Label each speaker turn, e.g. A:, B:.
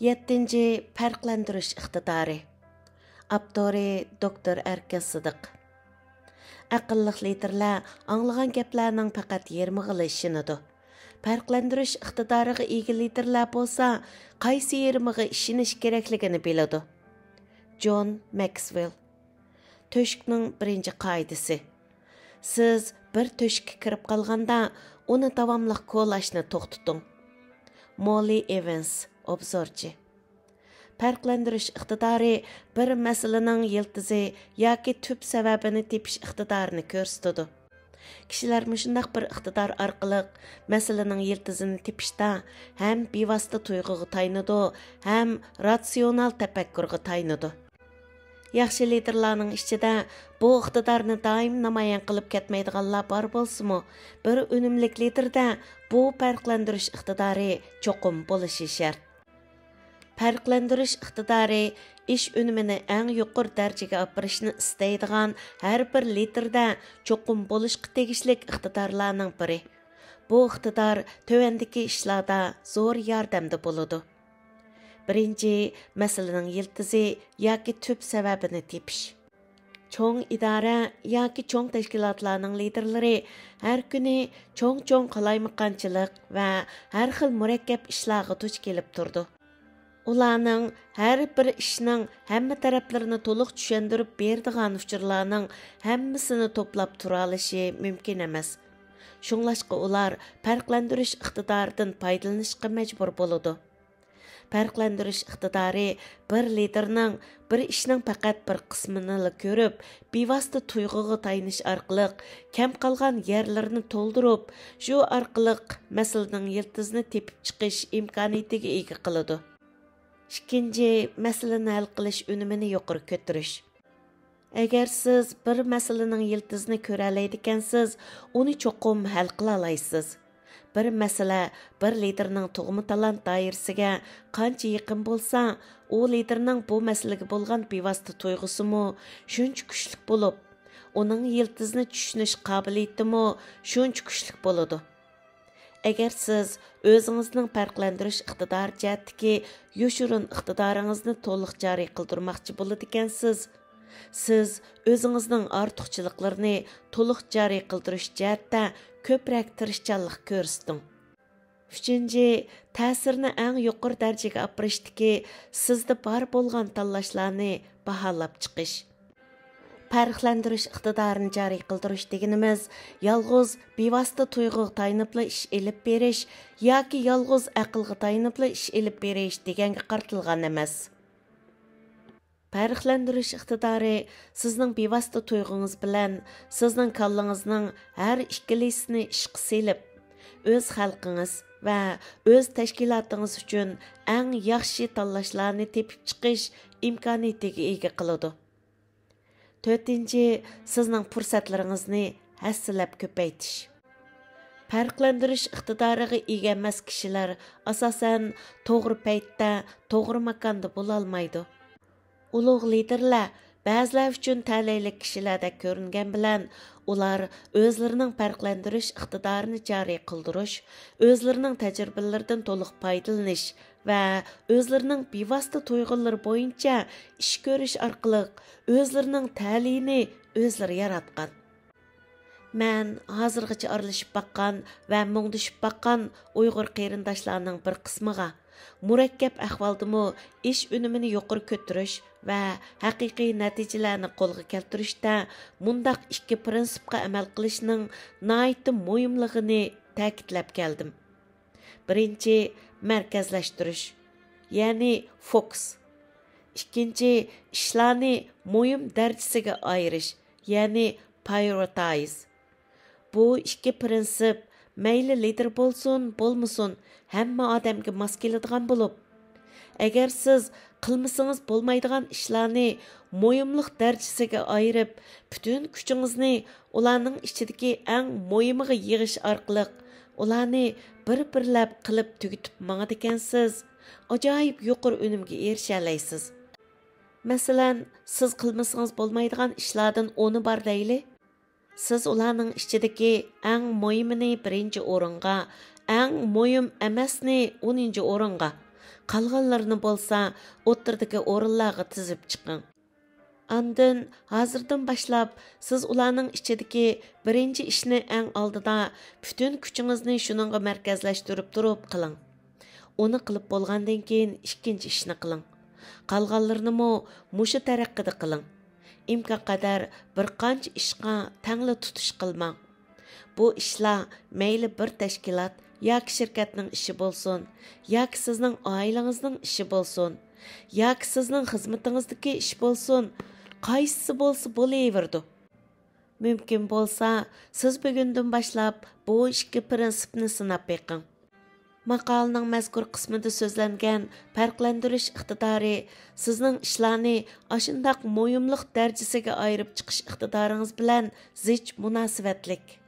A: 7. Farqlantirish iqtidori. Avtori doktor Erkin Sidiq. Aqlliq liderlar anglagan gaplarning faqat yarmig'ini ishonadi. Farqlantirish iqtidoriga ega liderlar bo'lsa, qaysi yarmig'iga ishonish kerakligini biladi. John Maxwell. To'shikning birinchi qoidasi. Siz bir to'shikka kirib qolganda, uni davomli qo'llashni to'xtating. Molly Evans, obzorchi. Farqlantirish iqtidori bir masalaning yiltizi yoki tüp sababini tepish iqtidorini ko'rsatadi. Kishilar shunday bir iqtidor orqali masalaning yiltizini tepishda ham bevosita tuyg'uga taynadi, ham ratsional tafakkurga taynadi. Yaxshi liderlarning ichida bu iqtidorni doim namoyon qilib ketmaydiganlar bor bo'lsa-mu, bir unumli liderda bu farqlantirish iqtidori cho'qim bo'lishi shart. Farqlantirish iqtidori ish unumini eng yuqori darajaga opirishni istaydigan har bir liderda cho'qim bo'lishga tegishli iqtidorlarning biri. Bu iqtidor tövendeki ishlarda zo'r yordamda bo'ladi. Birinchi, masalaning yiltizi yoki tüp sababini tepish. Cho'ng idora yoki cho'ng tashkilotlarning liderlari har kuni cho'ng qalaymaqonchilik va har xil murakkab ishlarga duch kelib turdi. Ularning har bir ishning hamma taraflarini to'liq tushuntirib beradigan uchurlarning hammasini to'plab tura olishi mumkin emas. Shunglashqa ular farqlantirish iqtidoridan foydalanishga majbur bo'ladi. Farqlantirish iqtidori bir liderning bir ishning faqat bir qismini ko'rib, bevosita tuyg'uga tayinish orqali kam qolgan yerlarini to'ldirib, shu orqali masalaning yiltizini tepib chiqish imkoniyatiga ega qiladi. Ikkinchi, masalani hal qilish unumini yuqori ko'tarish. Agar siz bir masalaning yiltizini ko'ra oladigansiz, uni cho'qim hal qila olasiz. Bir masala bir liderning tug'ma talant doirasiga qancha yaqin bo'lsa, u liderning bu masalaga bo'lgan bevosita tuyg'usimi shuncha kuchli bo'lib, uning yiltizini tushunish qobiliyatimi shuncha kuchli bo'ladi. Agar siz o'zingizning farqlantirish iqtidori jihatdagi yoshirin iqtidoringizni to'liq joriy qildirmoqchi bo'ladigansiz, siz o'zingizning ortiqchiliklarini to'liq joriy qildirish jihatda ko'proq tirishchanlik ko'rsating. 3. Ta'sirni eng yuqori darajaga optirishdagi sizda bor bo'lgan tanlashlarni baholab chiqish. Farqlantirish iqtidorini joriy qildirish deganimiz yolg'iz bevosita tuyg'uga tayinibla ish elib berish yoki yolg'iz aqlga tayinibla ish elib berish deganga qartilgan emas. Farqlantirish iqtidori sizning bevosita tuyg'ungiz bilan sizning kallangizning har ikkilisini ishqa selib, o'z xalqingiz va o'z tashkilotingiz uchun eng yaxshi tanlashlarni tepib chiqish imkoniyatiga ega qiladi. 4. Sizning fursatlaringizni hassilab ko'paytish. Farqlantirish iqtidoriga ega emas kishilar asosan to'g'ri paytda, to'g'ri makonda bo'la olmaydi. Ulug' liderlar ba'zilar uchun talayli kishilarda ko'ringan bilan ular o'zlarining farqlantirish iqtidorini joriy qildirish, o'zlarining tajribalaridan to'liq foydalanish va o'zlarining bevosita tuyg'ulari bo'yicha ish ko'rish orqali o'zlarining ta'limini o'zlari yaratgan. Men hozirgacha aralashib baqqan va mungdishib baqqan Uyg'ur qarindoshlarning bir qismiga murakkab ahvoldimi ish unumini yuqori ko'tarish va haqiqiy natijalarni qo'lga keltirishda mundaq ikki prinsipga amal qilishning nihoyatda muhimligini ta'kidlab keldim. Birinchi, markazlashtirish, ya'ni fokus. Ikkinchi, ishlarni muhim darajasiga ayirish, ya'ni prioritize. Bu ikki prinsip mayli lider bo'lsin, bo'lmasin, hamma odamga mos keladigan bo'lib, agar siz qilmasangiz bo'lmaydigan ishlarni muhimlik darajasiga ayirib, butun kuchingizni ularning ichidagi eng muhimiga yig'ish orqali ularni bir-birlab qilib tugitib mangadigansiz, ajoyib yuqori unumga erisha olasiz. Masalan, siz qilmasangiz bo'lmaydigan ishlardan o'ni bor deyli. Siz ularning ichidagi eng muhimini birinchi o'ringa, eng muhim emasni 10-o'ringa, Qalğanlarını bolsa, o'ttirdagi o'rinlarga tizib chiqing. Andın hazırdan başlap siz ularning ichidagi birinchi ishni eng oldida bütün kuchingizni shuningga markazlashtirib turib qiling. Uni qilib bo'lgandan keyin ikkinchi ishni qiling. Qolganlarini mushu taraqqida qiling. İmkon qadar bir qancha ishga tangli tutish qilmang. Bu ishlar mayli bir tashkilot yoki shirkatning ishi bo'lsin, yoki sizning oilangizning ishi bo'lsin, yoki sizning xizmatingizdagi ish bo'lsin, qaysisi bo'lsa bo'laverdi. Mümkün bo'lsa, siz bugundan boshlab bu ikki prinsipni sinab beqing. Maqolaning mazkur qismida so'zlangan farqlantirish iqtidori sizning ishlarni ashundaq mo'yimliq darajasiga ayirib chiqish iqtidoringiz bilan zich munosabatlik.